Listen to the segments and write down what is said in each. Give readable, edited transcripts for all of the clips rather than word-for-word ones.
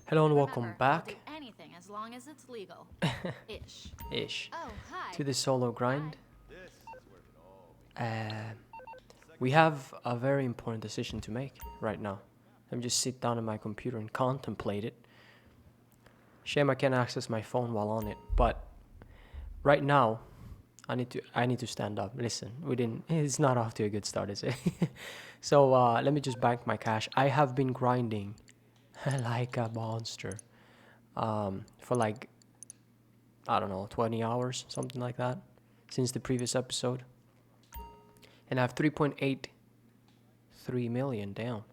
Hello and welcome Remember, I'll do back, anything as long as it's legal. Ish. ish, Oh, hi. to the solo Hi. grind. Uh, we have a very important decision to make right now. Let me just sit down on my computer and contemplate it. Shame I can't access my phone while on it, but right now I need to stand up. Listen, we didn't. It's not off to a good start, is it? So let me just bank my cash. I have been grinding like a monster for like I don't know 20 hours, something like that, since the previous episode. And I have 3.83 million down.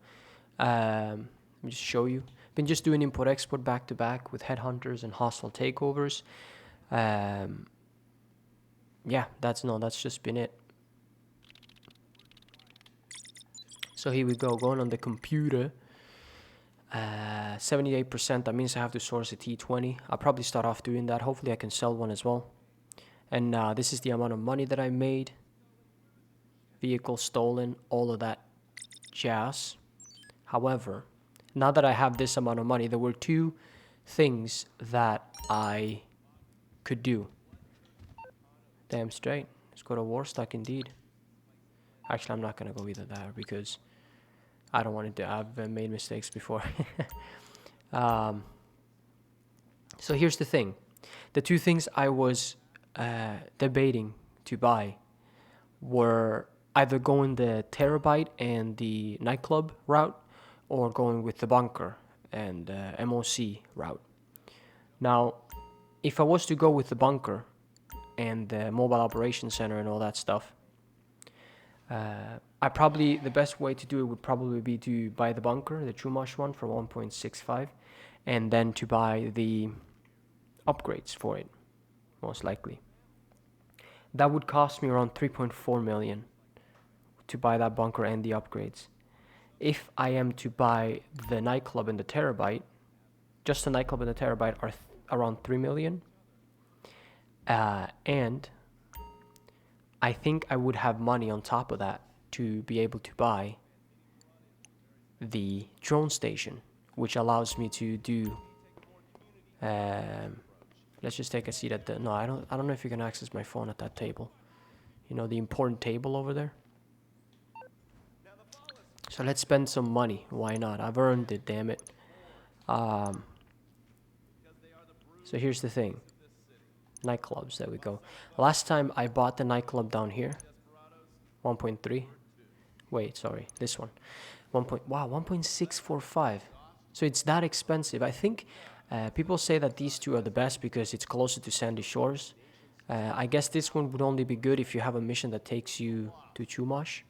Let me just show you. Been just doing import export back to back with headhunters and hostile takeovers. Um, yeah, that's just been it. So here we go, going on the computer. 78%. That means I have to source a T20. I'll probably start off doing that. Hopefully, I can sell one as well. And this is the amount of money that I made. Vehicle stolen, all of that jazz. However, now that I have this amount of money, there were two things that I could do. Damn straight. Let's go to Warstock indeed. Actually, I'm not going to go either there because I don't want to do I've made mistakes before. um, so here's the thing. The two things I was debating to buy were either going the Terrorbyte and the nightclub route or going with the bunker and MOC route. Now, if I was to go with the bunker and the mobile operations center and all that stuff, the best way to do it would probably be to buy the bunker, the Chumash one for 1.65, and then to buy the upgrades for it, most likely. That would cost me around 3.4 million to buy that bunker and the upgrades. If I am to buy the nightclub and the Terabyte, just the nightclub and the Terabyte are around 3 million. And I think I would have money on top of that to be able to buy the drone station, which allows me to do. Um, let's just take a seat at the. No, I don't know if you can access my phone at that table. You know the important table over there. So let's spend some money. Why not? I've earned it. Damn it. Um, so here's the thing. Nightclubs. There we go. Last time I bought the nightclub down here, 1.3. Wait, sorry, this one. 1.645. So it's that expensive. I think people say that these two are the best because it's closer to Sandy Shores. I guess this one would only be good if you have a mission that takes you to Chumash.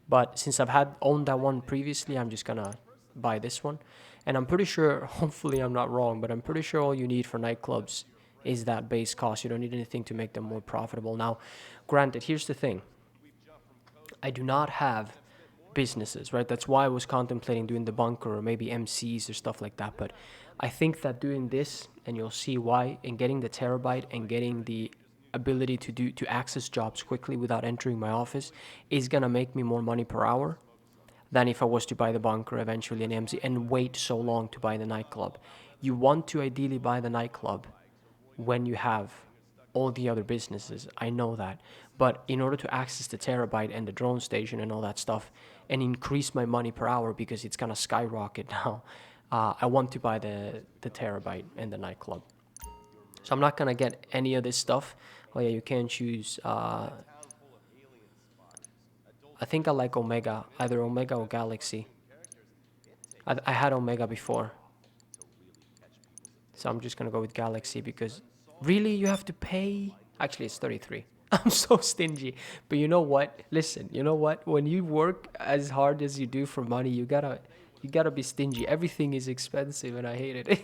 But since I've had owned that one previously, I'm just gonna buy this one. And I'm pretty sure, hopefully I'm not wrong, but I'm pretty sure all you need for nightclubs is that base cost. You don't need anything to make them more profitable. Now, granted, here's the thing. I do not have businesses, right? That's why I was contemplating doing the bunker or maybe MCs or stuff like that. But I think that doing this, and you'll see why, and getting the terabyte and getting the ability to access jobs quickly without entering my office is gonna make me more money per hour than if I was to buy the bunker eventually an MC and wait so long to buy the nightclub. You want to ideally buy the nightclub when you have all the other businesses. I know that. But in order to access the terabyte and the drone station and all that stuff and increase my money per hour because it's gonna skyrocket now, I want to buy the terabyte and the nightclub. So I'm not gonna get any of this stuff. Oh yeah, you can choose. I think I like Omega, either Omega or Galaxy. I had Omega before, so I'm just gonna go with Galaxy because really you have to pay. Actually, it's 33. I'm so stingy. But you know what? Listen, you know what? When you work as hard as you do for money, you gotta be stingy. Everything is expensive, and I hate it.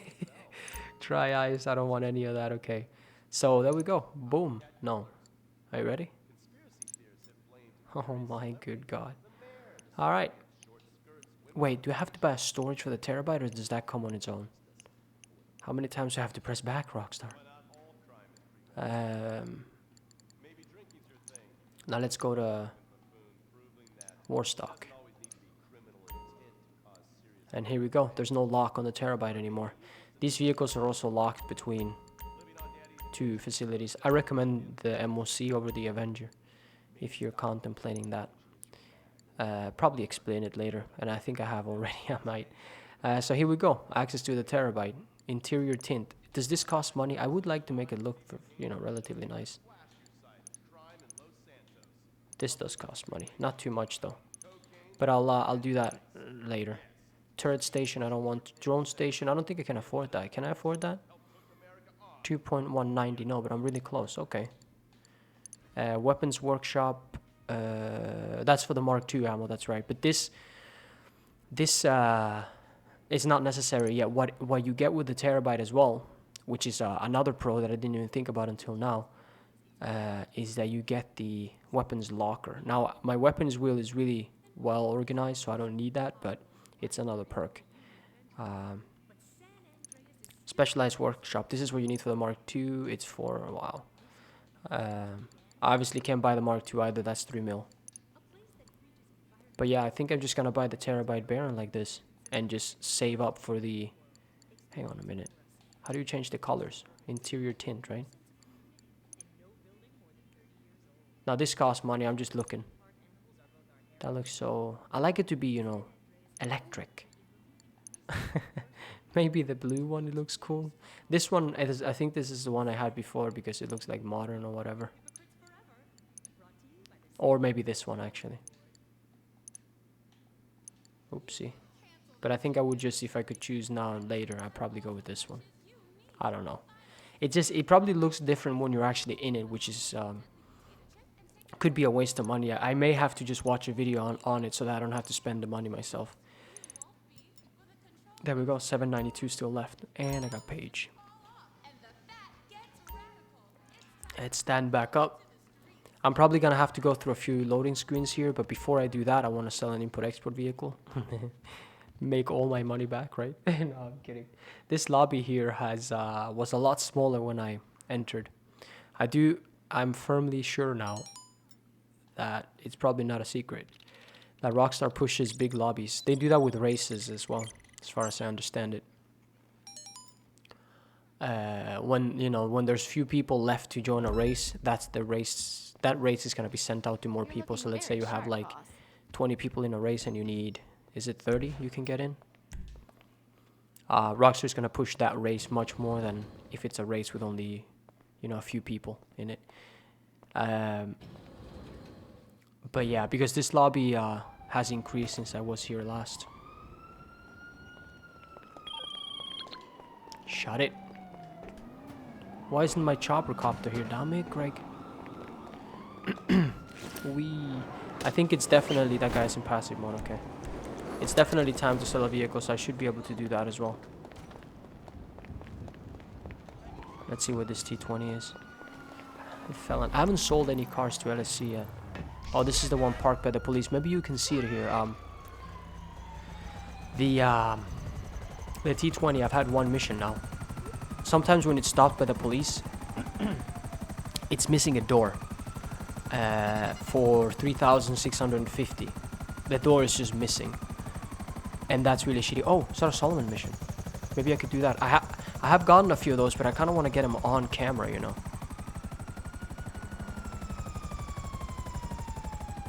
Try eyes. I don't want any of that. Okay. So there we go. Boom. No. Are you ready? Oh my good God. All right. Wait, do I have to buy a storage for the terabyte or does that come on its own? How many times do I have to press back, Rockstar? Um, Now let's go to Warstock. And here we go. There's no lock on the Terrorbyte anymore. These vehicles are also locked between two facilities. I recommend the MOC over the Avenger if you're contemplating that. Probably explain it later, and I think I have already. I might. So here we go. Access to the Terrorbyte. Interior tint. Does this cost money? I would like to make it look, relatively nice. This does cost money. Not too much though. But I'll do that later. Turret station. I don't want. Drone station. I don't think I can afford that. Can I afford that? 2.190. No, but I'm really close. Okay. Weapons workshop. That's for the Mark II ammo. That's right. But this is not necessary yet. What you get with the Terrorbyte as well, which is another pro that I didn't even think about until now, is that you get the weapons locker. Now my weapons wheel is really well organized, so I don't need that, but it's another perk. Specialized workshop. This is what you need for the Mark II. It's for wow. I obviously can't buy the Mark II either. That's 3 mil. But yeah, I think I'm just gonna buy the Terrorbyte Baron like this and just save up for the. Hang on a minute. How do you change the colors? Interior tint, right? Now this costs money. I'm just looking. That looks so. I like it to be, electric. Maybe the blue one. It looks cool. This one, I think this is the one I had before because it looks like modern or whatever. Or maybe this one actually. Oopsie. But I think I would just, if I could choose now and later, I'd probably go with this one. I don't know. It probably looks different when you're actually in it, which is could be a waste of money. I may have to just watch a video on it so that I don't have to spend the money myself. There we go. 792 still left, and I got page. Let's stand back up. I'm probably gonna have to go through a few loading screens here, but before I do that, I want to sell an import-export vehicle. Make all my money back, right? No, I'm kidding. This lobby here was a lot smaller when I entered. I'm firmly sure now that it's probably not a secret that Rockstar pushes big lobbies. They do that with races as well, as far as I understand it. When there's few people left to join a race, that race is gonna be sent out to more people. So let's say you have like 20 people in a race and you need, is it 30 you can get in? Rockstar's gonna push that race much more than if it's a race with only, a few people in it. But yeah, because this lobby has increased since I was here last. Shut it. Why isn't my chopper copter here? Damn it, Greg. I think it's definitely, that guy's in passive mode, okay. It's definitely time to sell a vehicle, so I should be able to do that as well. Let's see what this T20 is. I haven't sold any cars to LSC yet. Oh, this is the one parked by the police. Maybe you can see it here. The T20, I've had one mission now. Sometimes when it's stopped by the police, it's missing a door for 3,650. The door is just missing. And that's really shitty. Oh, is that a Solomon mission? Maybe I could do that. I have gotten a few of those, but I kind of want to get them on camera,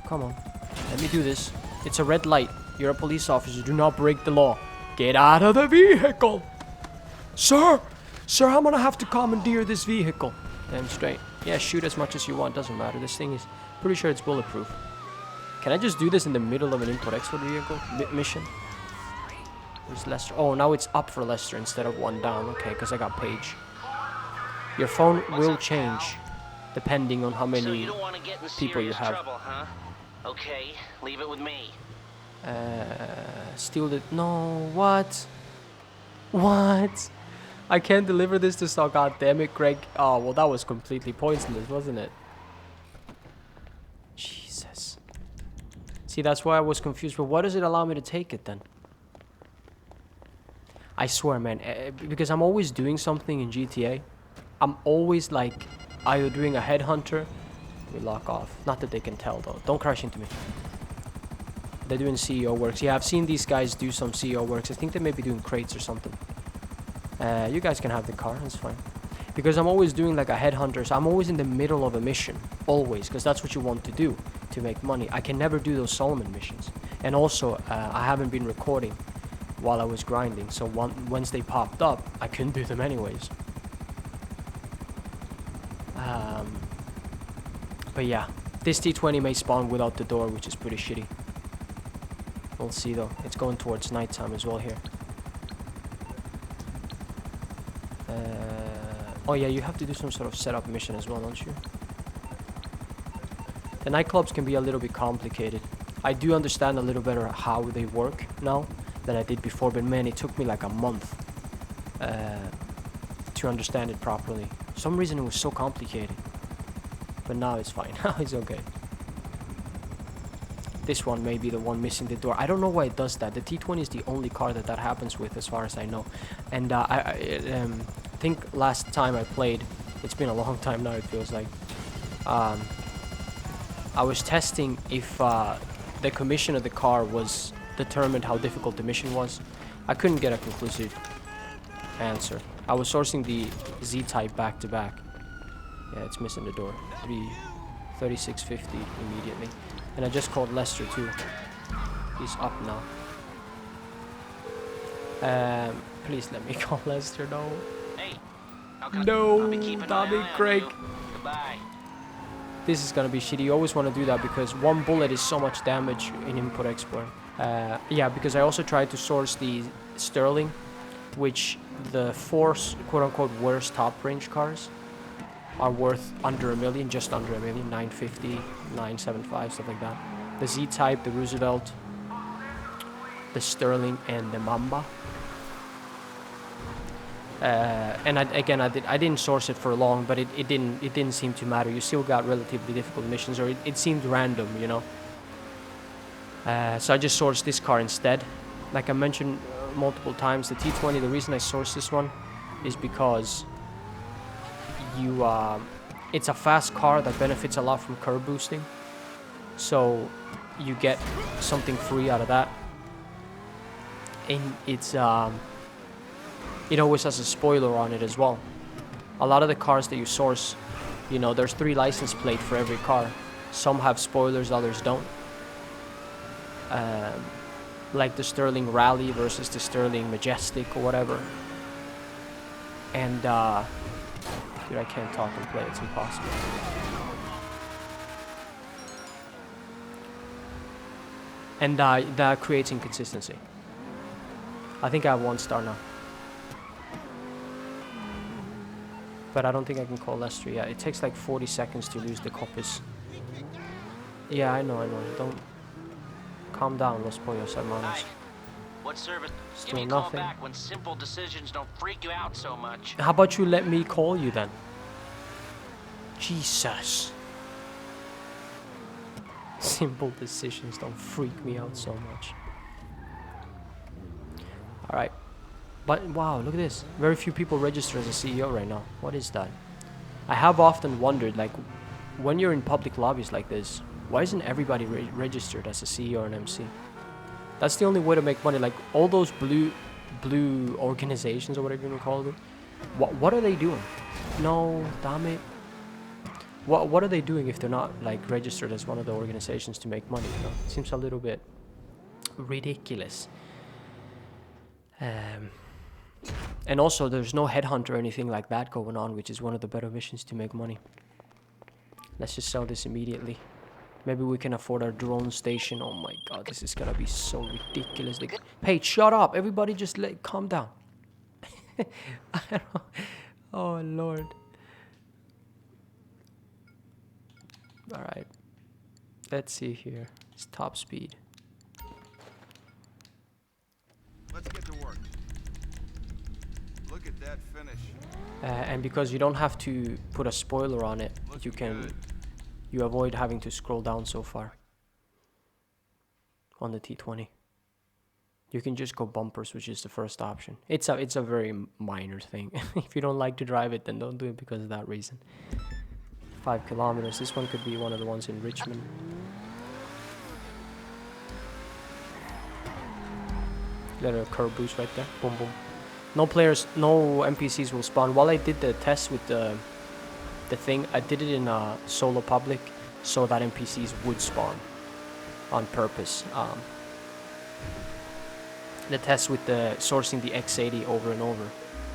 Come on. Let me do this. It's a red light. You're a police officer. Do not break the law. Get out of the vehicle! Sir! Sir, I'm gonna have to commandeer this vehicle. Damn straight. Yeah, shoot as much as you want. Doesn't matter. This thing is... Pretty sure it's bulletproof. Can I just do this in the middle of an import-export vehicle mission? Where's Lester? Oh, now it's up for Lester instead of one down. Okay, because I got Paige. Your phone will change depending on how many people you have. Trouble, huh? Okay, leave it with me. Steal it. No, what? What? I can't deliver this to Saul. God damn it, Greg. Oh, well, that was completely pointless, wasn't it? Jesus. See, that's why I was confused. But why does it allow me to take it then? I swear, man, because I'm always doing something in GTA. I'm always like either doing a headhunter. We lock off. Not that they can tell though. Don't crash into me. They're doing CEO works. Yeah, I've seen these guys do some CEO works. I think they may be doing crates or something. You guys can have the car, that's fine. Because I'm always doing like a headhunter, so I'm always in the middle of a mission. Always, because that's what you want to do to make money. I can never do those Solomon missions. And also, I haven't been recording while I was grinding, so once they popped up, I couldn't do them anyways. But yeah, this T20 may spawn without the door, which is pretty shitty. We'll see though. It's going towards nighttime as well here. Oh yeah, you have to do some sort of setup mission as well, don't you? The nightclubs can be a little bit complicated. I do understand a little better how they work now than I did before, but man, it took me like a month to understand it properly. For some reason it was so complicated. But now it's fine. Now it's okay. This one may be the one missing the door. I don't know why it does that. The T20 is the only car that happens with, as far as I know. And I think last time I played, it's been a long time now, it feels like, I was testing if the commission of the car was determined how difficult the mission was. I couldn't get a conclusive answer. I was sourcing the Z-type back to back. Yeah, it's missing the door. 3650 immediately. And I just called Lester too. He's up now. Please let me call Lester. No. Hey, No, I'll be keeping an Tommy eye on Craig. you. Goodbye. This is gonna be shitty. You always want to do that because one bullet is so much damage in input export. Yeah, because I also tried to source the Sterling, which the four quote-unquote worst top range cars are worth under $1 million, just under $1 million, 950, 975, stuff like that. The Z-Type, the Roosevelt, the Sterling, and the Mamba. And I didn't source it for long, but it didn't seem to matter. You still got relatively difficult missions, or it seemed random, you know. So I just sourced this car instead. Like I mentioned multiple times, the T20. The reason I sourced this one is because it's a fast car that benefits a lot from curb boosting, so you get something free out of that. And it's it always has a spoiler on it as well. A lot of the cars that you source, you know, there's 3 license plates for every car. Some have spoilers, others don't. Like the Sterling Rally versus the Sterling Majestic or whatever. And dude, I can't talk and play, it's impossible. And that creates inconsistency. I think I have 1 star now. But I don't think I can call Lester yet. It takes like 40 seconds to lose the copies. Yeah, I know. Don't... Calm down, Los Pollos Hermanos. Hi. What service? Still Give me a call nothing. back when simple decisions don't freak you out so much. How about you let me call you then? Jesus. Simple decisions don't freak me out so much. Alright. But wow, look at this. Very few people register as a CEO right now. What is that? I have often wondered, like, when you're in public lobbies like this, why isn't everybody registered as a CEO or an MC? That's the only way to make money. Like, all those blue organizations or whatever you want to call them, what are they doing? No, damn it. What are they doing if they're not, like, registered as one of the organizations to make money, you know? It seems a little bit ridiculous. And also, there's no headhunt or anything like that going on, which is one of the better missions to make money. Let's just sell this immediately. Maybe we can afford our drone station. Oh my god, this is gonna be so ridiculous. Hey, shut up! Everybody just calm down. I don't know. Oh lord. Alright. Let's see here. It's top speed. Let's get to work. Look at that finish. And because you don't have to put a spoiler on it, Looking good. you avoid having to scroll down so far on the T20. You can just go bumpers, which is the first option. It's a very minor thing. If you don't like to drive it, then don't do it because of that reason. 5 kilometers. This one could be one of the ones in Richmond. Little curve boost right there. Boom, boom. No players, no NPCs will spawn. While I did the test with the thing, I did it in a solo public so that NPCs would spawn on purpose. The test with the sourcing the X80 over and over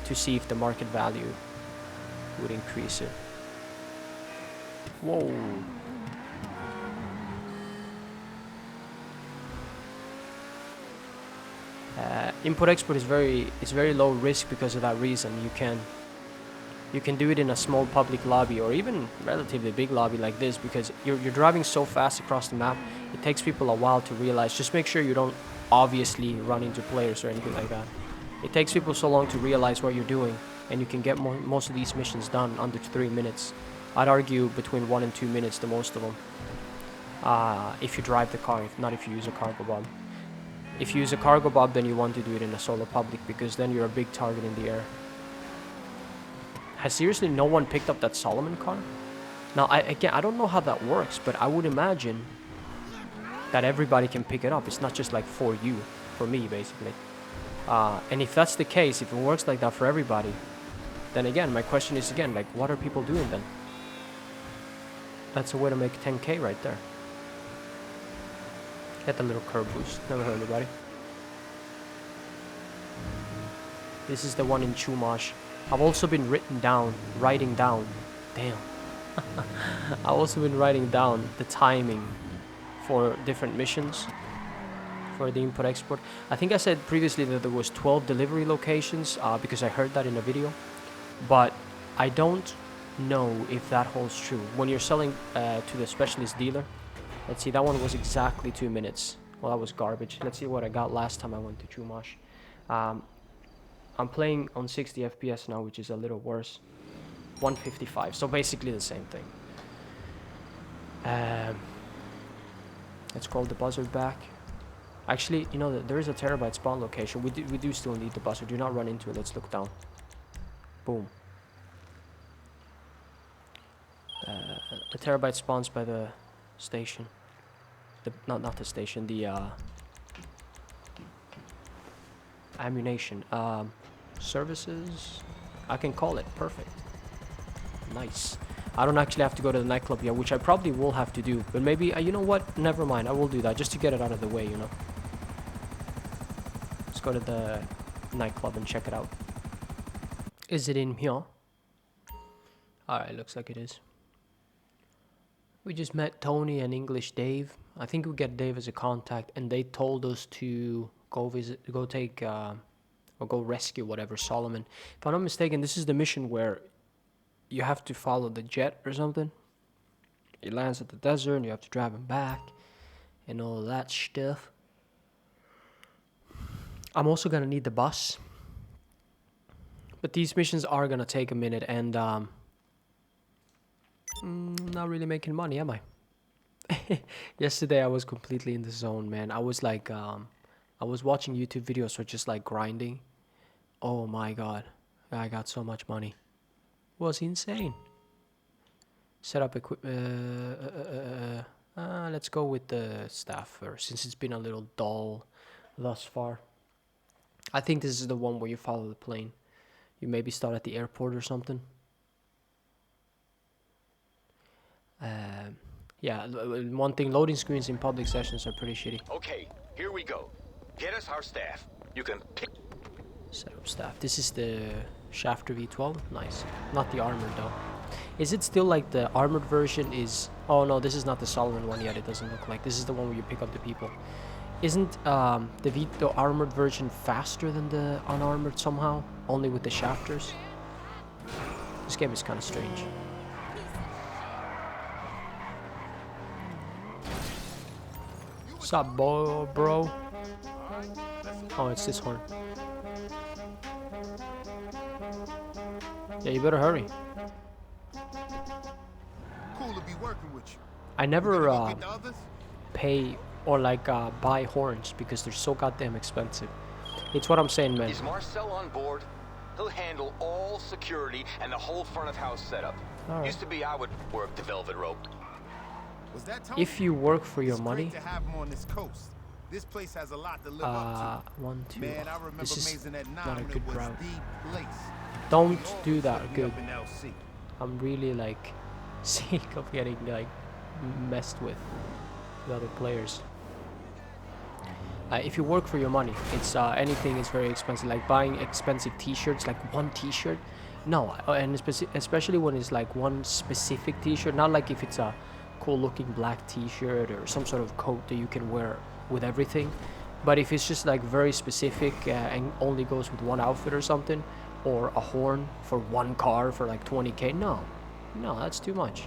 to see if the market value would increase it. Whoa. Import-export is very low risk because of that reason. You can do it in a small public lobby or even relatively big lobby like this because you're driving so fast across the map. It takes people a while to realize. Just make sure you don't obviously run into players or anything like that. It takes people so long to realize what you're doing, and you can get most of these missions done under 3 minutes. I'd argue between 1 and 2 minutes, the most of them. If you drive the car, not if you use a cargo bomb. If you use a cargo bomb, then you want to do it in a solo public because then you're a big target in the air. Has seriously no one picked up that Solomon car? Now, I don't know how that works, but I would imagine that everybody can pick it up. It's not just like for you, for me, basically. And if that's the case, if it works like that for everybody, then again, my question is again, like, what are people doing then? That's a way to make 10K right there. Get the little curve boost. Never heard anybody. This is the one in Chumash. I've also been writing down. Damn. I've also been writing down the timing for different missions for the import-export. I think I said previously that there was 12 delivery locations because I heard that in a video. But I don't know if that holds true. When you're selling to the specialist dealer, let's see, that one was exactly 2 minutes. Well, that was garbage. Let's see what I got last time I went to Chumash. I'm playing on 60 FPS now, which is a little worse. 155, so basically the same thing. Let's call the buzzard back. Actually, you know, there is a Terrorbyte spawn location. We do still need the buzzard. Do not run into it. Let's look down. Boom. The Terrorbyte spawns by the station. Not the station, the ammunition. Services, I can call it. Perfect. Nice. I don't actually have to go to the nightclub yet, which I probably will have to do. But maybe, you know what? Never mind. I will do that just to get it out of the way, you know. Let's go to the nightclub and check it out. Is it in here? Alright, looks like it is. We just met Tony and English Dave. I think we get Dave as a contact, and they told us to go go rescue whatever Solomon. If I'm not mistaken, this is the mission where you have to follow the jet or something. He lands at the desert and you have to drive him back and all that stuff. I'm also gonna need the bus, but these missions are gonna take a minute, and not really making money, am I? Yesterday I was completely in the zone, man. I was like I was watching YouTube videos for just like grinding. Oh my god, I got so much money. It was insane. Set up equipment. Let's go with the staff first, since it's been a little dull thus far. I think this is the one where you follow the plane. You maybe start at the airport or something. Yeah, one thing, loading screens in public sessions are pretty shitty. Okay, here we go. Get us our staff. You can pick. Set up staff. This is the Shafter V12. Nice. Not the armored though. Is it still like the armored version is... Oh no, this is not the Solomon one yet. It doesn't look like. This is the one where you pick up the people. Isn't the armored version faster than the unarmored somehow? Only with the shafters? This game is kind of strange. What's up, bro? Oh, it's this horn. Yeah, you better hurry. Cool to be working with you. I never Go get the others? pay or like buy horns because they're so goddamn expensive. It's what I'm saying, man. Is Marcel on board? He'll handle all security and the whole front of house setup. Alright. Used to be I would work the velvet rope. Was that Tony? If you work for your It's money, great to have him on this coast. This place has a lot to live up to. 1, 2. Man, I remember This is Mason at 9 not a when good it was route. the place. Don't We all do wanted that. to be Good. up in LC. I'm really like sick of getting like messed with other players. If you work for your money, it's anything is very expensive. Like buying expensive T-shirts, like one T-shirt. No, and especially when it's like one specific T-shirt. Not like if it's a cool-looking black T-shirt or some sort of coat that you can wear with everything. But if it's just like very specific and only goes with one outfit or something, or a horn for one car for like 20k, no, that's too much.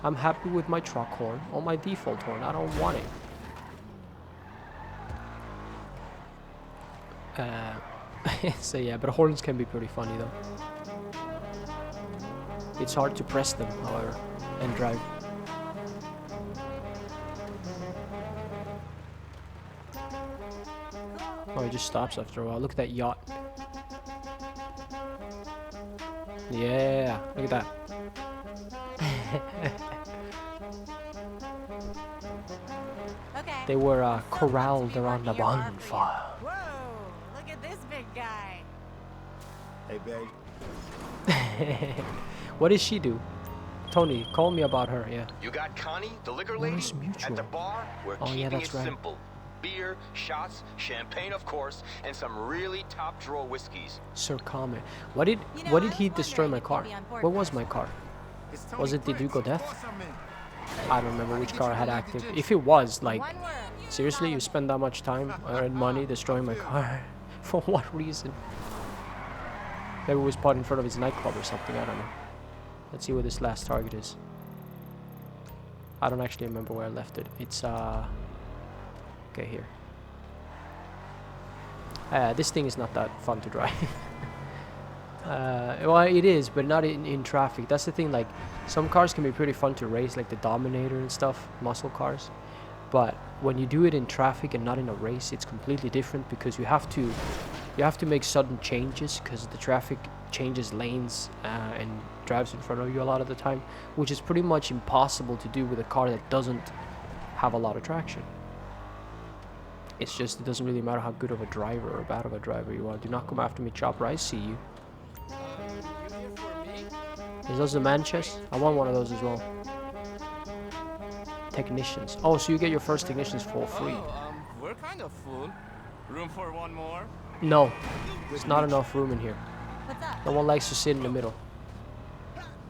I'm happy with my truck horn or my default horn. I don't want it. So yeah, but horns can be pretty funny though. It's hard to press them, however, and drive. Oh, it just stops after a while. Look at that yacht. Yeah, look at that. Okay. They were So corralled what's we around the working your bar for you? bonfire. Whoa! Look at this big guy. Hey, babe. What does she do? Tony, call me about her, yeah. You got Connie, the liquor What lady? is mutual? At the bar, we're Oh, yeah, keeping that's it right. simple. Beer, shots, champagne, of course, and some really top-drawer whiskeys. Sir Comet. What did You know, what I did he was destroy wondering my if you'd car? be on board What for was this my one. car? It's Tony Was it the Prince. Duke of Death? Of course I'm in. I don't remember which Get car I you had the active. position. If it was like, One word. seriously, you spend that much time and money destroying my car? For what reason? Maybe it was parked in front of his nightclub or something, I don't know. Let's see where this last target is. I don't actually remember where I left it. It's okay, here. This thing is not that fun to drive. Well, it is, but not in traffic. That's the thing, like, some cars can be pretty fun to race, like the Dominator and stuff, muscle cars. But when you do it in traffic and not in a race, it's completely different because you have to make sudden changes because the traffic changes lanes and drives in front of you a lot of the time, which is pretty much impossible to do with a car that doesn't have a lot of traction. It's just, it doesn't really matter how good of a driver or bad of a driver you are. Do not come after me, Chopper. I see you. Is those the man chest? I want one of those as well. Technicians. Oh, so you get your first technicians for free. We're kind of full. Room for one more? No, there's not enough room in here. What's up? No one likes to sit in the middle.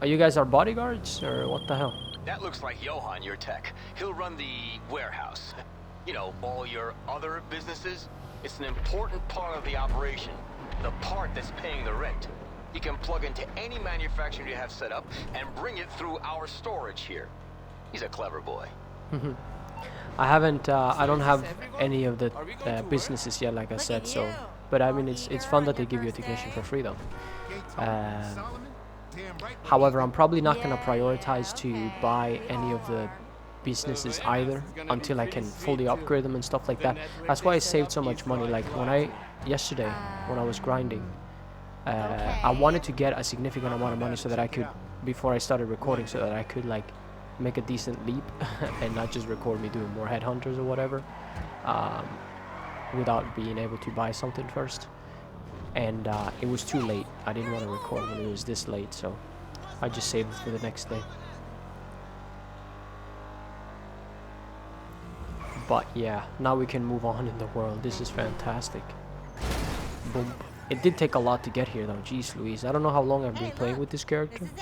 Are you guys our bodyguards or what the hell? That looks like Johan, your tech. He'll run the warehouse. You know, all your other businesses. It's an important part of the operation. The part that's paying the rent. He can plug into any manufacturer you have set up and bring it through our storage here. He's a clever boy. I haven't. I don't have any of the businesses yet, like I Look said. at So, you. but I mean, All it's eager fun on that they your give you a first technician day. for free, though. Okay, Tony. Solomon, damn right. However, I'm probably not gonna Yeah, prioritize to okay, buy we any of the are. businesses warehouse either is gonna be until I pretty can sweet fully too. upgrade them and stuff like The that. network That's why I they set saved up so much is money. Like when yesterday when I was grinding, I wanted to get a significant amount of money so that I could, before I started recording, so that I could like make a decent leap and not just record me doing more headhunters or whatever, without being able to buy something first. And it was too late. I didn't want to record when it was this late, so I just saved it for the next day. But yeah, now we can move on in the world. This is fantastic. Boom. It did take a lot to get here though. Jeez Louise. I don't know how long I've been Hey, playing look, with this This character, is it.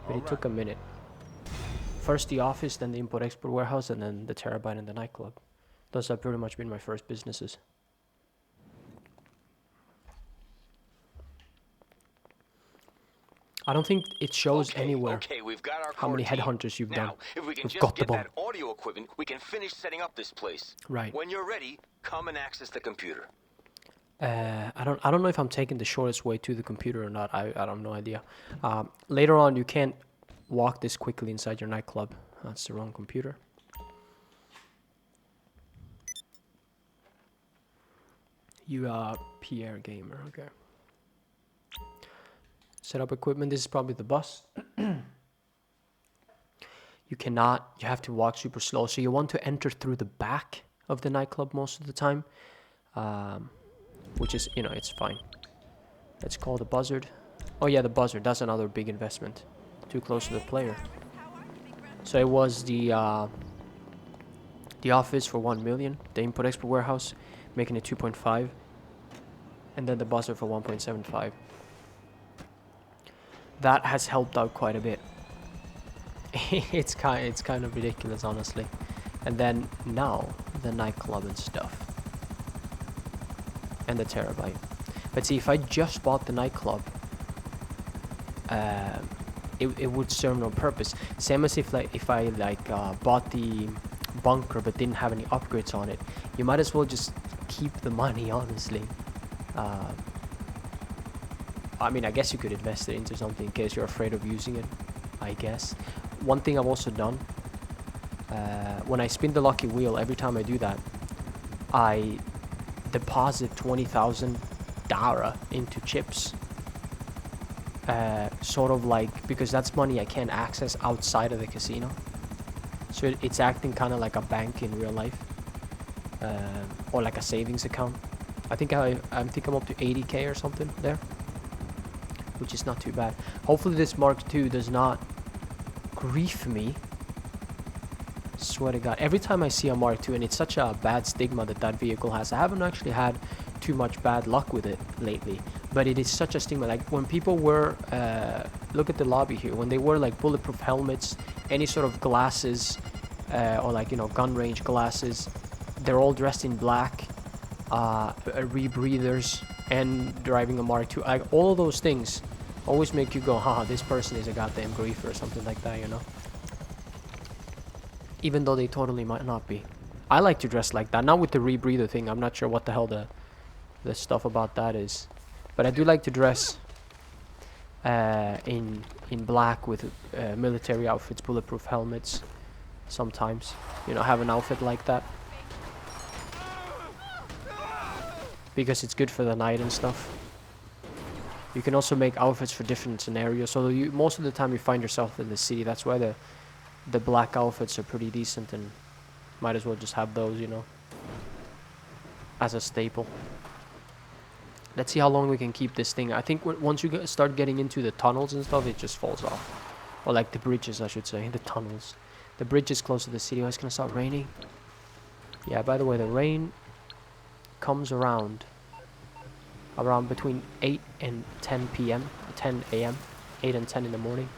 but it took a minute. First the office, then the import-export warehouse, and then the Terrorbyte and the nightclub. Those have pretty much been my first businesses. I don't think it shows anywhere Okay, we've got our how many core team. headhunters you've done. Now, if we can We've just got the get bomb. that audio equipment, we can finish setting up this place. Right. When you're ready, come and access the computer. I don't know if I'm taking the shortest way to the computer or not. I have no idea. Later on, you can't walk this quickly inside your nightclub. That's the wrong computer. You are Pierre Gamer, okay. Set up equipment. This is probably the bus. You cannot. You have to walk super slow. So you want to enter through the back of the nightclub most of the time, which is, you know, it's fine. Let's call the buzzard. Oh yeah, the buzzard. That's another big investment. Too close to the player. So it was the office for 1 million, the import-export warehouse, making it 2.5, and then the buzzard for 1.75. That has helped out quite a bit. It's kind of ridiculous, honestly. And then now the nightclub and stuff, and the Terrorbyte. But see, if I just bought the nightclub, it would serve no purpose. Same as if I bought the bunker but didn't have any upgrades on it. You might as well just keep the money, honestly. I mean, I guess you could invest it into something in case you're afraid of using it, I guess. One thing I've also done, when I spin the lucky wheel, every time I do that, I deposit 20,000 Dara into chips. Sort of like, because that's money I can't access outside of the casino. So it's acting kind of like a bank in real life. Or like a savings account. I think I'm up to 80k or something there, which is not too bad. Hopefully this Mark II does not grief me. Swear to God, every time I see a Mark II, and it's such a bad stigma that vehicle has. I haven't actually had too much bad luck with it lately, but it is such a stigma. Like when people wear, look at the lobby here, when they wear like bulletproof helmets, any sort of glasses, or like, you know, gun range glasses, they're all dressed in black, rebreathers, and driving a Mark II. Like all of those things always make you go, haha, this person is a goddamn griefer or something like that, you know? Even though they totally might not be. I like to dress like that. Not with the rebreather thing. I'm not sure what the hell the stuff about that is. But I do like to dress in black with military outfits, bulletproof helmets. Sometimes, you know, have an outfit like that. Because it's good for the night and stuff. You can also make outfits for different scenarios. So most of the time you find yourself in the city. That's why the black outfits are pretty decent, and might as well just have those, you know, as a staple. Let's see how long we can keep this thing. I think once you start getting into the tunnels and stuff, it just falls off. Or like the bridges, I should say. The tunnels. The bridges close to the city. Oh, it's gonna start raining. Yeah, by the way, the rain comes around between 8 and 10 p.m. 10 a.m. 8 and 10 in the morning.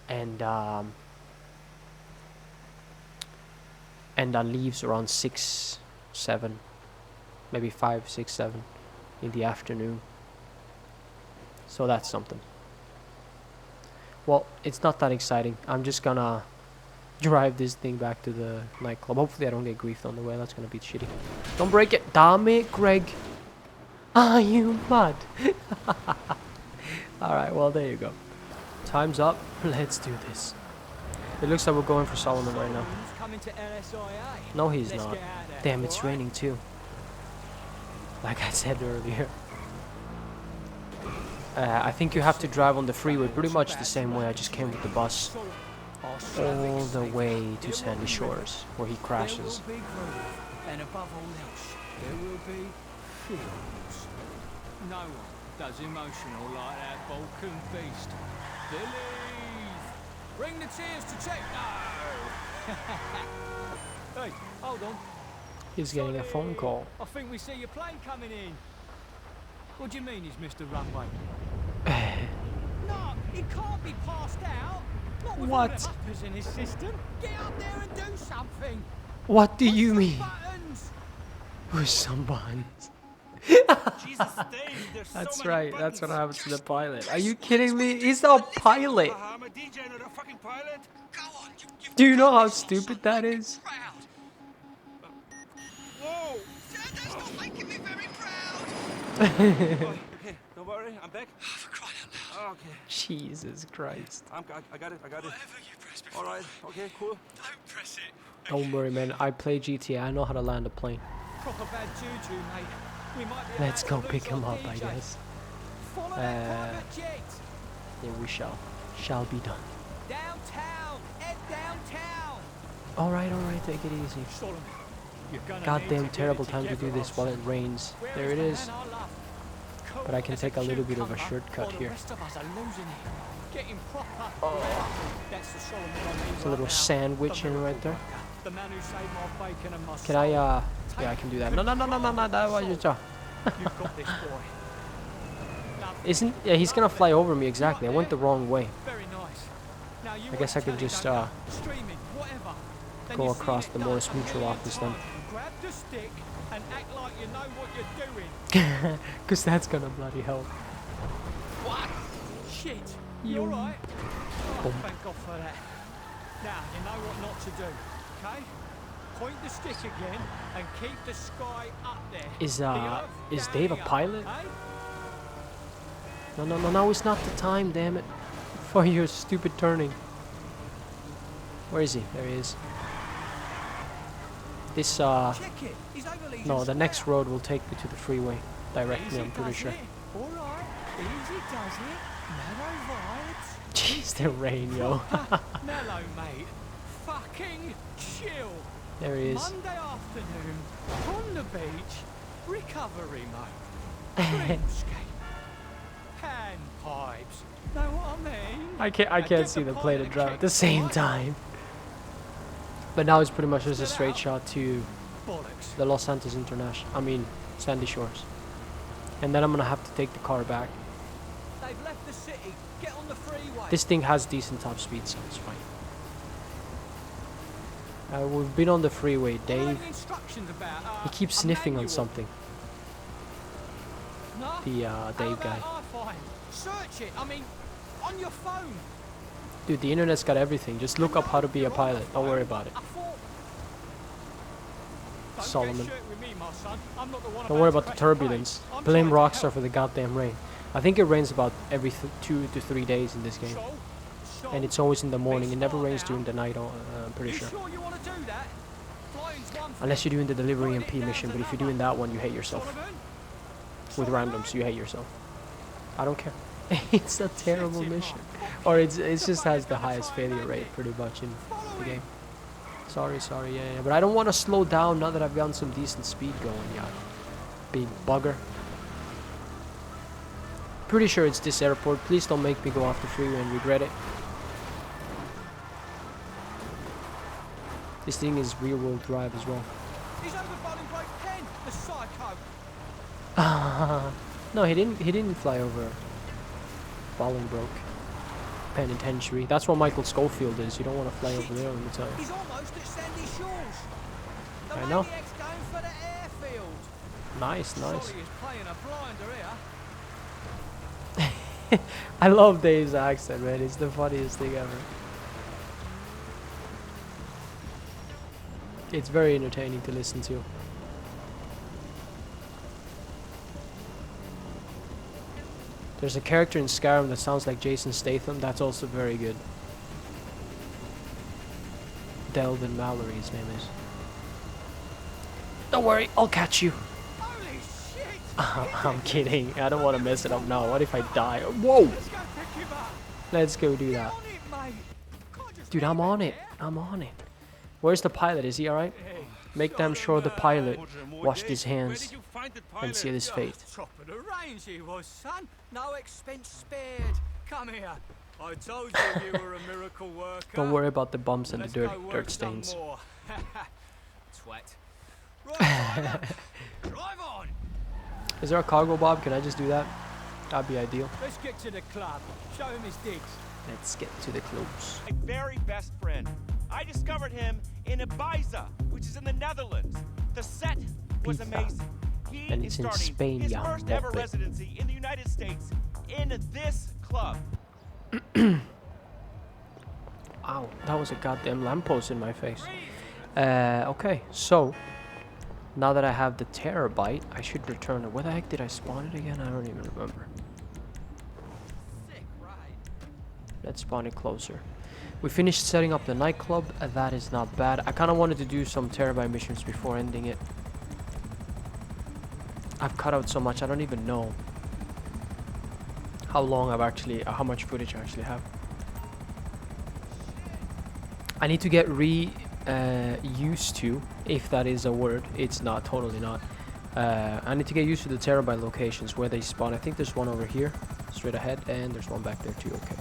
And leaves around 6, 7, maybe 5, 6, 7 in the afternoon. So that's something. Well, it's not that exciting. I'm just gonna drive this thing back to the nightclub. Hopefully I don't get griefed on the way. That's gonna be shitty. Don't break it. Damn it, Greg. Are you mad? Alright, well, there you go. Time's up. Let's do this. It looks like we're going for Solomon right now. No, he's not. Damn, it's raining too. Like I said earlier. I think you have to drive on the freeway pretty much the same way I just came with the bus. All the way to Sandy Shores, where he crashes. And above all else, there will be feelings. No one does emotional like that Balkan beast. Believe! Bring the tears to check. No! Hey, hold on. He's getting a phone call. I think we see your plane coming in. What do you mean he's missed the runway? No, he can't be passed out. Not with all the uppers in his system. Get up there and do something. What do you Push mean? some buttons. Push some buttons. Jesus, Dave, there's so That's many right. That's what buttons. happens to the pilot. Are you kidding me? He's a pilot. I'm a DJ, not a fucking pilot. Go on, you've Do you know how stupid that is? proud. Whoa! Dad, that's not making me very proud. Okay, don't worry, I'm back. For crying out loud. Okay, Jesus Christ. I got it. Whatever you press before. All right, okay, cool. Don't press it. Don't worry, man. I play GTA. I know how to land a plane. Proper bad juju, mate. We might be Let's about go to pick lose him our up, I DJ. guess. Follow that private jet. Yeah, we shall. Shall be done. Downtown. Head downtown. Alright, take it easy. Solomon, you're gonna need Goddamn to get terrible it time to do together, this old while son. it rains. Where There it the is. man I love? Cool But I can as take a little bit of a cucumber, shortcut while the here. rest of us are losing it. Getting proper. That's the Solomon I need It's a right little now. sandwich The in right miracle there. worker. The man who saved my bacon and my Can I, soul. yeah, I can do that. No, that was your job. You've got this, boy. Lovely. Isn't, yeah, he's gonna fly over me, exactly. I went the wrong way. Very nice. Now you I guess I watch could telly, just, don't you? Streaming, whatever. Then go you see across it the done Morris a Mutual million office then. times. Grab the stick and act like you know what you're doing. Because that's gonna bloody help. What? Shit. You alright? Oh, Boom. thank God for that. Now, you know what not to do, okay? Point the stick again and keep the sky up there. Is, The earth is down Dave a here, pilot? eh? No, now it's not the time, damn it. For your stupid turning. Where is he? There he is. This, Check it. He's over Legion no, the Square. next road will take me to the freeway directly, Easy I'm pretty does sure. it. Alright, easy does it. Mellow vibes. Jeez, the rain, yo. Mellow, mate. Fucking chill. There he is. Monday afternoon, on the beach, recovery mode. Dreamscape. Pan pipes. Know what I mean? I can't Get see the the plate pilot and drive at kick the same right time. But now it's pretty much just a Sit straight out. shot to Bollocks. the Los Santos International. I mean, Sandy Shores. And then I'm gonna have to take the car back. They've left the city. Get on the freeway. This thing has decent top speed, so it's fine. We've been on the freeway, What are Dave. the instructions about, He keeps a sniffing on manual? something. No? The How Dave about guy. iPhone? Search it. I mean, on your phone. Dude, the internet's got everything. Just look up how to be a pilot. Don't worry about it. I thought. Don't Solomon. get shit with me, my son. I'm not the one Don't worry about to the crash the plane. turbulence. I'm Blame trying to Rockstar help. for the goddamn rain. I think it rains about every 2 to 3 days in this game. So, And it's always in the morning. It never smart rains now. during the night, I'm pretty you sure. sure you want to do that? Flying's one thing. Unless you're doing the delivery Putting MP it mission, down's but if you're doing another. that one, you hate yourself. Solomon? With Solomon? randoms, you hate yourself. I don't care. It's a terrible Shit, mission. man. Or it just The has pilot's the gonna highest try and failure land rate it. pretty much in Follow the him. game. Sorry, yeah. But I don't want to slow down now that I've gotten some decent speed going, yeah. Big bugger. Pretty sure it's this airport. Please don't make me go off the freeway and regret it. This thing is rear-wheel drive as well. He's over Bolingbroke Pen, the psycho. No, he didn't fly over Bolingbroke Penitentiary. That's what Michael Schofield is. You don't want to fly over there, let me tell you. He's almost at Sandy Shores. The I know. maniac's going for the airfield. Nice. Solly is playing a blinder here. I love Dave's accent, man. It's the funniest thing ever. It's very entertaining to listen to. There's a character in Skyrim that sounds like Jason Statham. That's also very good. Delvin Mallory, his name is. Don't worry, I'll catch you. Holy shit! I'm kidding. I don't want to mess it up now. What if I die? Whoa! Let's go pick him up. Let's go do Get that. on it, mate. Can't just Dude, leave I'm him on it. there. I'm on it. Where's the pilot? Is he alright? Make damn sure the pilot washed his hands and seal his fate. Top of the range he was, son. No expense spared. Come here. I told you you were a miracle worker. Don't worry about the bumps and the Let's go dirt work some stains. more. Twat. Right, drive on. Is there a cargo bob? Can I just do that? That'd be ideal. Let's get to the club. Show him his digs. Let's get to the clubs. My very best friend. I discovered him in Ibiza, which is in the Netherlands. The set was Ibiza. amazing. He And is it's in starting Spain, his yeah, first ever lovely. residency in the United States in this club. Ow, that was a goddamn lamppost in my face. Okay, so now that I have the Terrorbyte, I should return it. Where the heck did I spawn it again? I don't even remember. Sick, right? Let's spawn it closer. We finished setting up the nightclub. That is not bad. I kind of wanted to do some Terrorbyte missions before ending it. I've cut out so much, I don't even know how much footage I actually have. I need to get used to, if that is a word. It's not, totally not. I need to get used to the Terrorbyte locations where they spawn. I think there's one over here, straight ahead, and there's one back there too. Okay.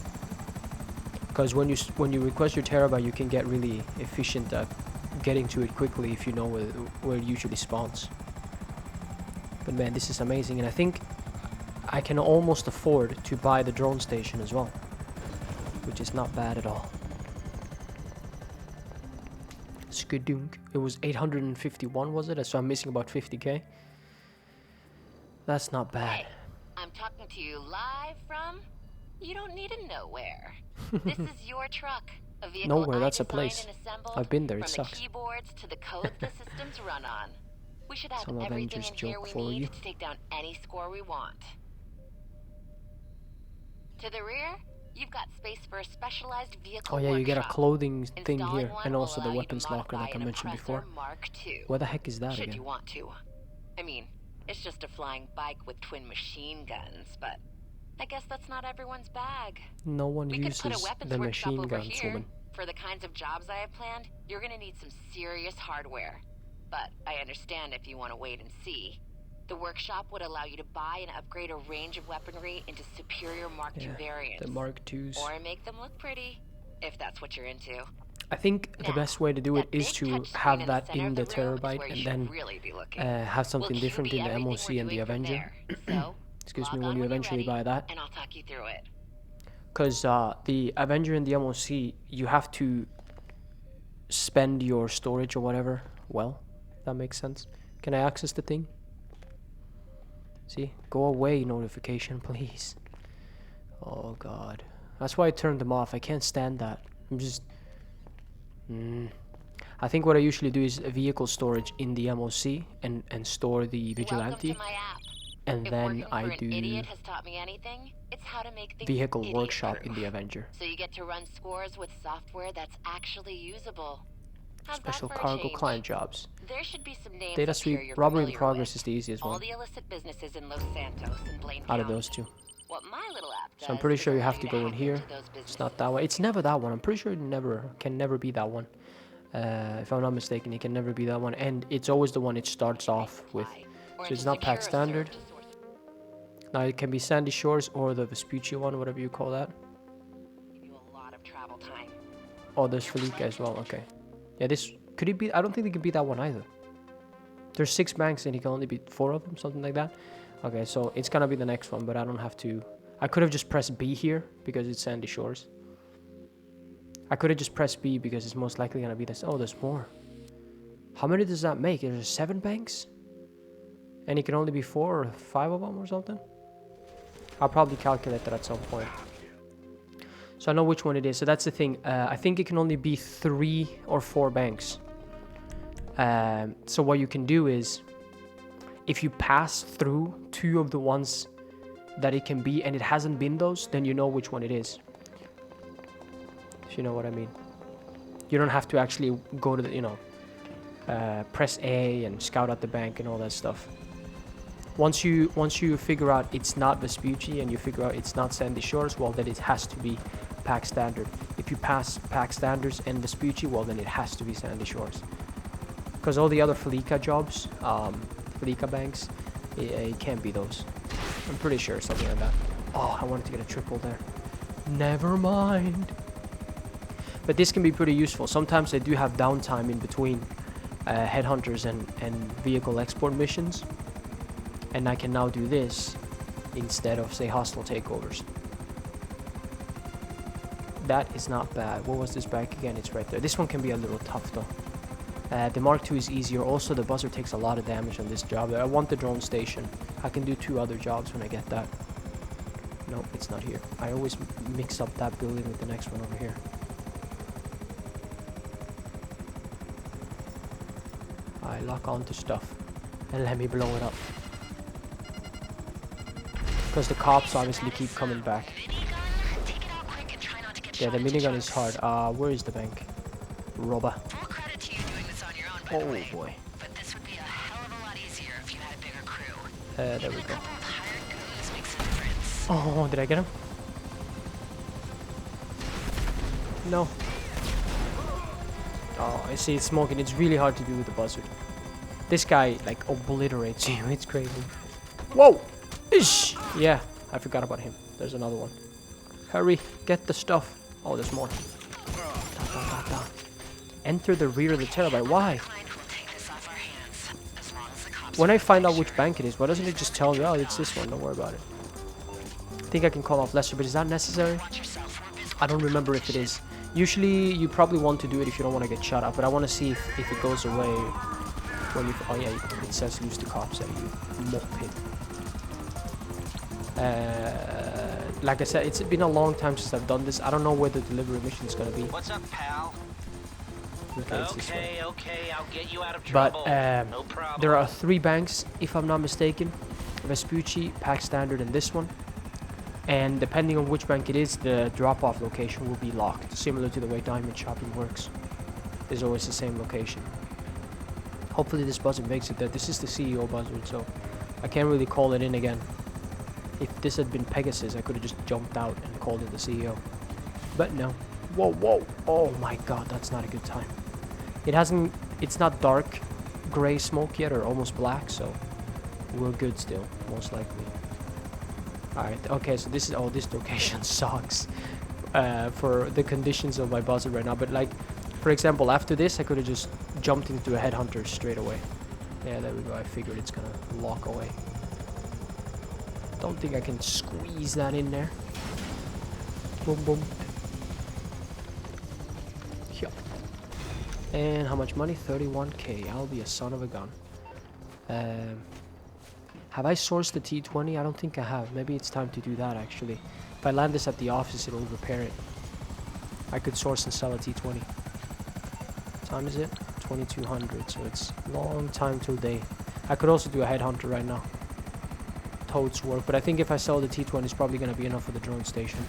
Because when you request your Terrorbyte, you can get really efficient at getting to it quickly if you know where it usually spawns. But man, this is amazing, and I think I can almost afford to buy the drone station as well, which is not bad at all. Skadunk. It was 851, was it? So I'm missing about 50k. That's not bad. Hey, I'm talking to you live from... You don't need a nowhere. This is your truck. A vehicle Nowhere, I that's a designed place. and assembled I've been there, it from sucks. the keyboards to the codes the systems run on. We should have Some everything Avengers in here joke we for need you. to take down any score we want. To the rear, you've got space for a specialized vehicle Oh yeah, you get a workshop. clothing thing Installing here, one and will also the allow you to weapons locker modify like I an mentioned Oppressor before. Mark II. What the heck is that Should again? you want to. I mean, it's just a flying bike with twin machine guns, but I guess that's not everyone's bag. No one We could put a uses weapons the workshop machine over guns, here. woman. For the kinds of jobs I have planned, you're gonna need some serious hardware. But I understand if you want to wait and see. The workshop would allow you to buy and upgrade a range of weaponry into superior Mark II variants. The Mark IIs. Or make them look pretty, if that's what you're into. I think the best way to do it that is big to touch screen have in that center in of the the room is where Terrorbyte you and should then really be looking. have something We'll different in the QB MOC everything and the we're doing from Avenger. there. So, Excuse me, log when on you you're eventually ready, buy that. and I'll talk you through it. Because the Avenger and the MOC, you have to spend your storage or whatever. Well, if that makes sense. Can I access the thing? See? Go away, notification, please. Oh, God. That's why I turned them off. I can't stand that. I'm just... I think what I usually do is a vehicle storage in the MOC and store the Vigilante. Welcome to my app. And If then working I for an do idiot has taught me anything, it's how to make things vehicle idiot workshop in proof. the Avenger. So you get to run scores with software that's actually usable. How's that Special for a cargo change? client jobs. There should be some names Data up here sweep, you're robbery in familiar progress with. is the easiest All one the illicit businesses in Los Santos and Blaine out County. of those two. What my little app does So I'm pretty is sure you allow have to go in hack here. into those It's not businesses. that one. It's never that one. I'm pretty sure it can never be that one. If I'm not mistaken, it can never be that one. And it's always the one it starts off with. Or So it's into not pack Secura standard. Serve to source- Now it can be Sandy Shores or the Vespucci one, whatever you call that. give you a lot of travel time. Oh, there's Felica as well. Okay. Yeah, this could it be? I don't think it can be that one either. There's 6 banks and he can only beat 4 of them, something like that. Okay, so it's gonna be the next one, but I don't have to. I could have just pressed B here because it's Sandy Shores. I could have just pressed B because it's most likely gonna be this. Oh, there's more. How many does that make? There's 7 banks, and it can only be 4 or 5 of them or something. I'll probably calculate that at some point. So I know which one it is. So that's the thing. I think it can only be 3 or 4 banks. So what you can do is, if you pass through 2 of the ones that it can be, and it hasn't been those, then you know which one it is. If you know what I mean. You don't have to actually go to the, press A and scout out the bank and all that stuff. Once you figure out it's not Vespucci and you figure out it's not Sandy Shores, well then it has to be pack standard. If you pass pack standards and Vespucci, well then it has to be Sandy Shores. Because all the other Felica jobs, Felica banks, it can't be those. I'm pretty sure something like that. Oh, I wanted to get a triple there. Never mind. But this can be pretty useful. Sometimes they do have downtime in between headhunters and vehicle export missions. And I can now do this instead of, say, hostile takeovers. That is not bad. What was this back again? It's right there. This one can be a little tough though. The Mark II is easier. Also, the buzzer takes a lot of damage on this job. I want the drone station. I can do 2 other jobs when I get that. No, it's not here. I always mix up that building with the next one over here. I lock onto stuff and let me blow it up. Because the cops obviously keep coming back. Yeah, the minigun is hard. Where is the bank? Robber. Full credit to you doing this on your own, by Oh the way. boy. But this would be a hell of a lot easier if you had a bigger crew. There we Even a go. couple of hired goons makes a difference. Oh, did I get him? No. Oh, I see it's smoking. It's really hard to do with the buzzard. This guy, like, obliterates you. It's crazy. Whoa! Ish! Yeah, I forgot about him. There's another one. Hurry, get the stuff. Oh, there's more. Da, da, da, da. Enter the rear of the Terrorbyte. Why? When I find out which bank it is, why doesn't it just tell me, oh, it's this one, don't worry about it. I think I can call off Lester, but is that necessary? I don't remember if it is. Usually, you probably want to do it if you don't want to get shot at, but I want to see if it goes away when you... Oh yeah, it says lose the cops and you mop it. Like I said, it's been a long time since I've done this. I don't know where the delivery mission is going to be. What's up, pal? Okay, it's this way. Okay, I'll get you out of But trouble. No problem. there are 3 banks, if I'm not mistaken. Vespucci, Pack Standard, and this one. And depending on which bank it is, the drop-off location will be locked, similar to the way diamond shopping works. There's always the same location. Hopefully this buzzard makes it there. This is the CEO buzzard, so I can't really call it in again. If this had been Pegasus, I could have just jumped out and called it the CEO. But no. Whoa, whoa. Oh my god, that's not a good time. It's not dark gray smoke yet, or almost black, so we're good still, most likely. Alright, okay, so this is, oh, this location sucks for the conditions of my buzzard right now. But like, for example, after this, I could have just jumped into a headhunter straight away. Yeah, there we go. I figured it's gonna lock away. Don't think I can squeeze that in there. Boom, boom. Yeah. And how much money? 31k. I'll be a son of a gun. Have I sourced the T20? I don't think I have. Maybe it's time to do that, actually. If I land this at the office, it'll repair it. I could source and sell a T20. What time is it? 2200, so it's a long time till day. I could also do a headhunter right now. Totes work, but I think if I sell the T20, it's probably going to be enough for the drone station.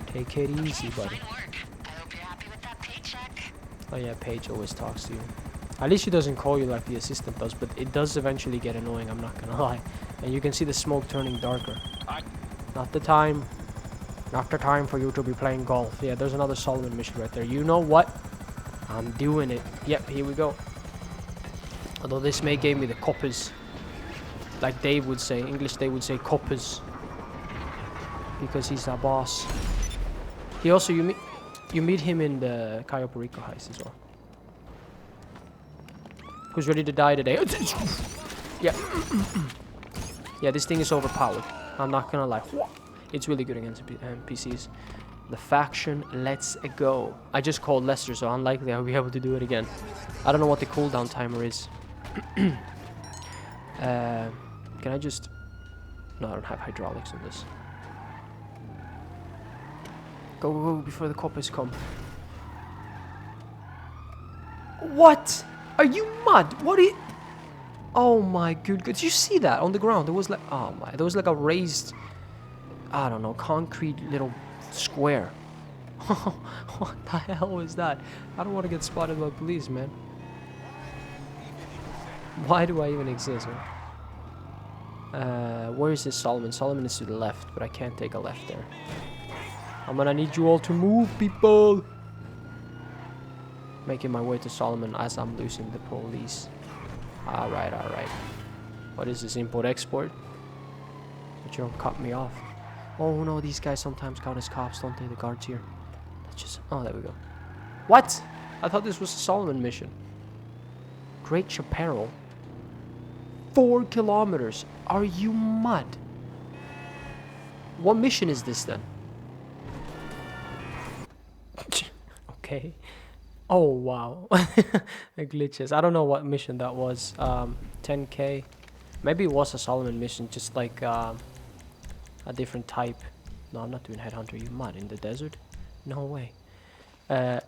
Take it easy, buddy. Oh yeah, Paige always talks to you. At least she doesn't call you like the assistant does, but it does eventually get annoying, I'm not gonna lie. And you can see the smoke turning darker. Not the time. Not the time for you to be playing golf. Yeah, there's another Solomon mission right there. You know what? I'm doing it. Yep, here we go. Although this may give me the coppers. Like Dave would say. English, they would say coppers. Because he's our boss. He also, you meet him in the Cayo Perico heist as well. Who's ready to die today? Yeah. Yeah, this thing is overpowered. I'm not gonna lie. It's really good against NPCs. The faction, let's go. I just called Lester, so unlikely I'll be able to do it again. I don't know what the cooldown timer is. Can I just... No, I don't have hydraulics on this. Go, go, go, before the coppers come. What? Are you mad? What is... Oh my good. Did you see that on the ground? There was like... Oh my... There was like a raised... I don't know, concrete little square. What the hell was that? I don't want to get spotted by police, man. Why do I even exist, man? Where is this Solomon? Solomon is to the left, but I can't take a left there. I'm gonna need you all to move, people! Making my way to Solomon as I'm losing the police. Alright, alright. What is this, import-export? But you don't cut me off. Oh no, these guys sometimes count as cops, don't they? The guards here. That's just... Oh, there we go. What? I thought this was a Solomon mission. Great Chaparral. 4 kilometers. Are you mad? What mission is this then? Okay. Oh wow. Glitches. I don't know what mission that was. 10k. Maybe it was a Solomon mission, just like a different type. No, I'm not doing headhunter. You mad in the desert? No way.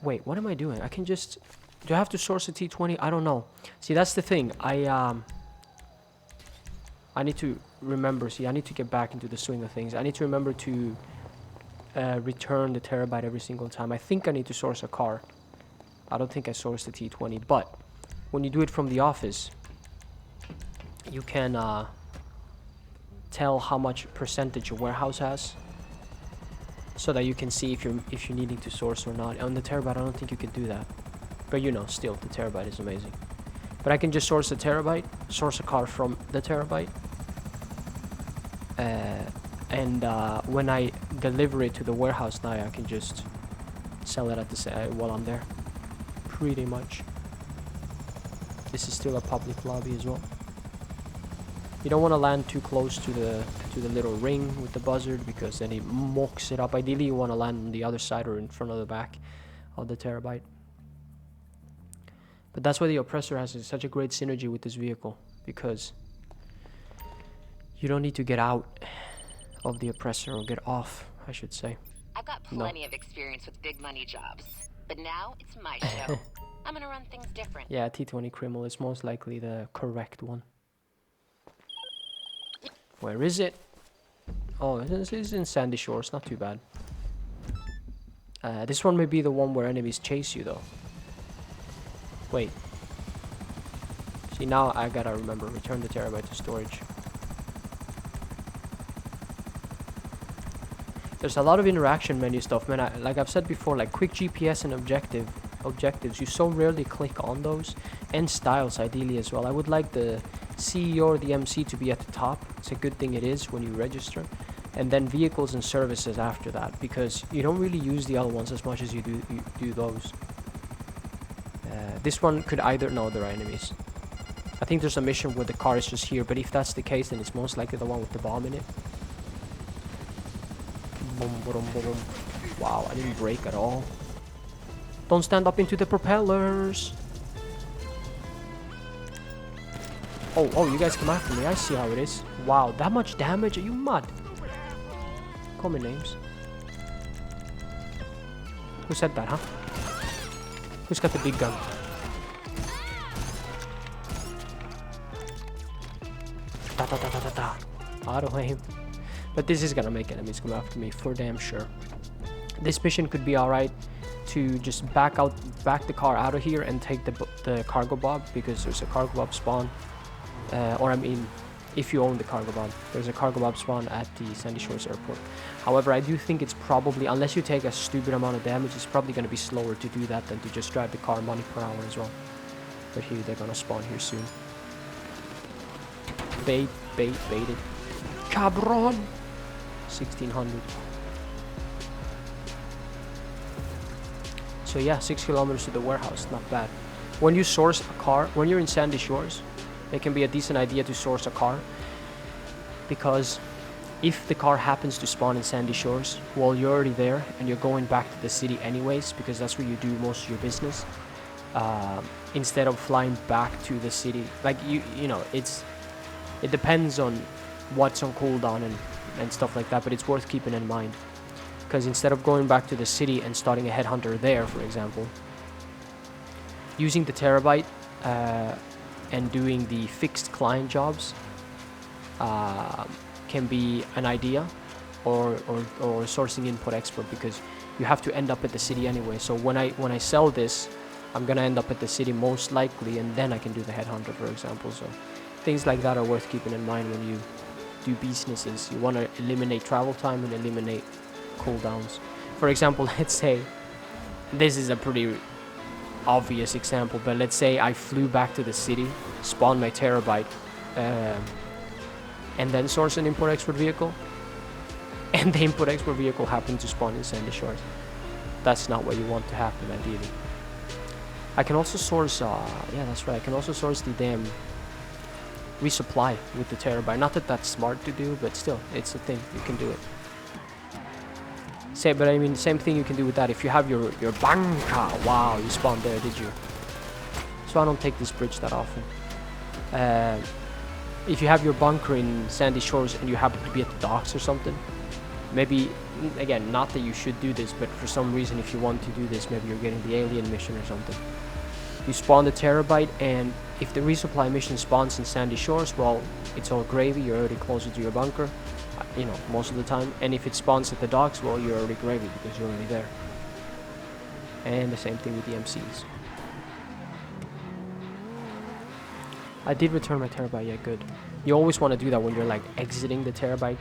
Wait, what am I doing? I can just... Do I have to source a T20? I don't know. See, that's the thing. I need to remember. See, I need to get back into the swing of things. I need to remember to return the Terrorbyte every single time. I think I need to source a car. I don't think I sourced the T20, but when you do it from the office, you can tell how much percentage your warehouse has, so that you can see if you're needing to source or not. On the Terrorbyte, I don't think you can do that. But you know, still, the Terrorbyte is amazing. But I can just source a Terrorbyte, source a car from the Terrorbyte. And when I deliver it to the warehouse now, I can just sell it at the while I'm there. Pretty much. This is still a public lobby as well. You don't want to land too close to the little ring with the buzzard because then it mucks it up. Ideally, you want to land on the other side or in front of the back of the Terrorbyte. But that's why the Oppressor has such a great synergy with this vehicle, because you don't need to get out of the Oppressor, or get off, I should say. I've got plenty of experience with big money jobs, but now it's my show. I'm gonna run things different. Yeah, T20 Criminal is most likely the correct one. Where is it? Oh, it's in Sandy Shores, not too bad. This one may be the one where enemies chase you, though. Wait. See, now I gotta remember, return the Terrorbyte to storage. There's a lot of interaction menu stuff, man. Like I've said before, like quick GPS and objectives, you so rarely click on those. And styles, ideally, as well. I would like the CEO or the MC to be at the top. It's a good thing it is when you register. And then vehicles and services after that, because you don't really use the other ones as much as you do those. This one could either... No, there are enemies. I think there's a mission where the car is just here, but if that's the case, then it's most likely the one with the bomb in it. Boom, boom, boom. Wow, I didn't brake at all. Don't stand up into the propellers. Oh, you guys come after me. I see how it is. Wow, that much damage? Are you mad? Call me names. Who said that, huh? Who's got the big gun? Da da da da da da. Out of aim. But this is gonna make enemies come after me for damn sure. This mission could be alright to just back the car out of here and take the cargo bob, because there's a cargo bob spawn. Or I mean, if you own the cargo bob, there's a cargo bob spawn at the Sandy Shores Airport. However, I do think it's probably, unless you take a stupid amount of damage, it's probably going to be slower to do that than to just drive the car money per hour as well. But here, they're going to spawn here soon. Baited. Cabron! 1600. So yeah, 6 kilometers to the warehouse, not bad. When you source a car, when you're in Sandy Shores, it can be a decent idea to source a car, because if the car happens to spawn in Sandy Shores, well, you're already there and you're going back to the city anyways, because that's where you do most of your business. Instead of flying back to the city, like you know, it depends on what's on cooldown and stuff like that, but it's worth keeping in mind, because instead of going back to the city and starting a headhunter there, for example, using the Terrorbyte and doing the fixed client jobs can be an idea, or sourcing import export, because you have to end up at the city anyway. So when I sell this, I'm gonna end up at the city most likely, and then I can do the headhunter, for example. So things like that are worth keeping in mind when you do businesses. You want to eliminate travel time and eliminate cooldowns. For example, let's say, this is a pretty obvious example, but let's say I flew back to the city, spawned my Terrorbyte, and then source an import-export vehicle, and the import-export vehicle happened to spawn in Sandy Shores. That's not what you want to happen, ideally. I can also source, yeah, that's right, I can also source the damn resupply with the Terrorbyte. Not that that's smart to do, but still, it's a thing, you can do it. But I mean, same thing you can do with that. If you have your banka, wow, you spawned there, did you? So I don't take this bridge that often. If you have your bunker in Sandy Shores and you happen to be at the docks or something, maybe, again, not that you should do this, but for some reason, if you want to do this, maybe you're getting the alien mission or something. You spawn the Terrorbyte, and if the resupply mission spawns in Sandy Shores, well, it's all gravy, you're already closer to your bunker, you know, most of the time. And if it spawns at the docks, well, you're already gravy because you're already there. And the same thing with the MCs. I did return my Terrorbyte, yeah, good. You always want to do that when you're like exiting the Terrorbyte.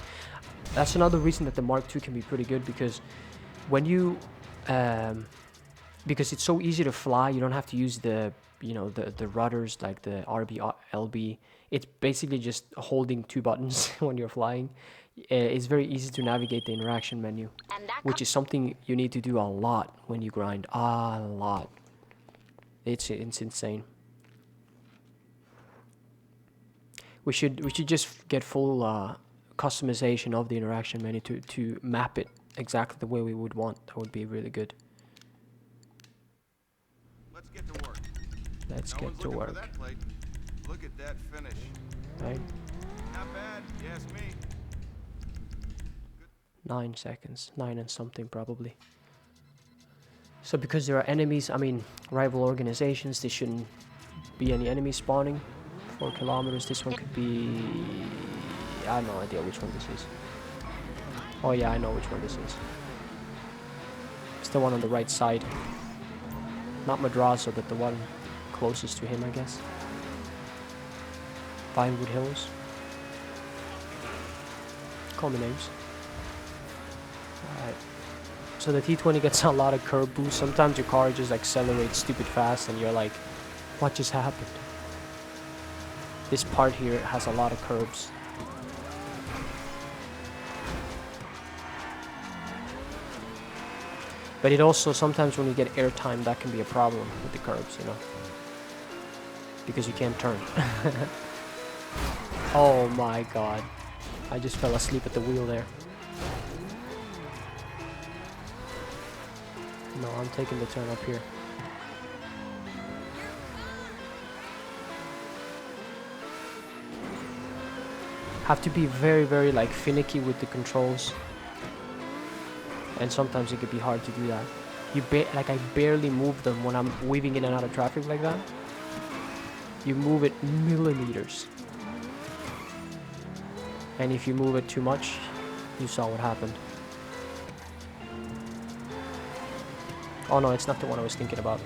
That's another reason that the Mark II can be pretty good, because when you because it's so easy to fly. You don't have to use the, you know, the rudders like the RB, LB. It's basically just holding two buttons when you're flying. It's very easy to navigate the interaction menu, And that which is something you need to do a lot when you grind. A lot. It's insane. We should just get full customization of the interaction menu to map it exactly the way we would want. That would be really good. Let's get to work. Let's No get one's to looking for work. that plate. Look at that finish. Right? Not bad, you ask me. 9 seconds. 9 and something probably. So because there are enemies, I mean rival organizations, there shouldn't be any enemies spawning. 4 kilometers. This one could be... I have no idea which one this is. Oh yeah, I know which one this is. It's the one on the right side. Not Madrazo, but the one closest to him, I guess. Vinewood Hills. Call me names. Alright. So the T20 gets a lot of curb boost. Sometimes your car just accelerates stupid fast and you're like, what just happened? This part here has a lot of curbs. But it also, sometimes when you get airtime, that can be a problem with the curbs, you know. Because you can't turn. Oh my god. I just fell asleep at the wheel there. No, I'm taking the turn up here. Have to be very, very like finicky with the controls. And sometimes it could be hard to do that. Like I barely move them when I'm weaving in and out of traffic like that. You move it millimeters. And if you move it too much, you saw what happened. Oh no, it's not the one I was thinking about.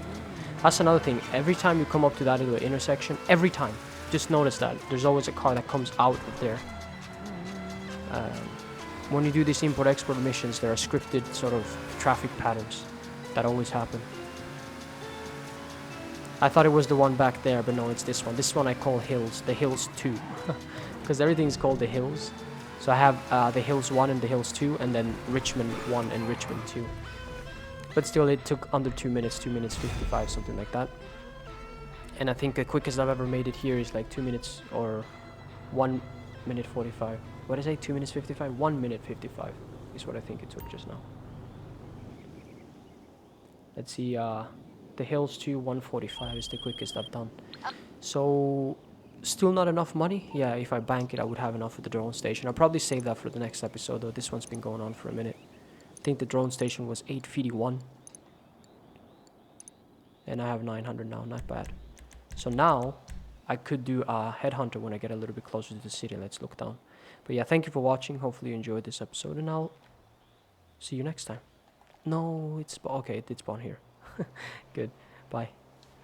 That's another thing. Every time you come up to that little intersection, every time, just notice that there's always a car that comes out of there. When you do these import-export missions, there are scripted sort of traffic patterns that always happen. I thought it was the one back there, but no, it's this one. This one I call Hills, the Hills 2. Because everything's called the Hills. So I have the Hills 1 and the Hills 2, and then Richmond 1 and Richmond 2. But still, it took under 2 minutes, 2 minutes 55, something like that. And I think the quickest I've ever made it here is like 2 minutes or 1 minute 45. What did I say? 2 minutes 55? 1 minute 55 is what I think it took just now. Let's see, the Hills 2, 145 is the quickest I've done. So, still not enough money? Yeah, if I bank it, I would have enough for the drone station. I'll probably save that for the next episode, though this one's been going on for a minute. I think the drone station was 851. And I have 900 now, not bad. So now, I could do a headhunter when I get a little bit closer to the city. Let's look down. But yeah, thank you for watching. Hopefully you enjoyed this episode, and I'll see you next time. No, it's... okay, it did spawn here. Good. Bye.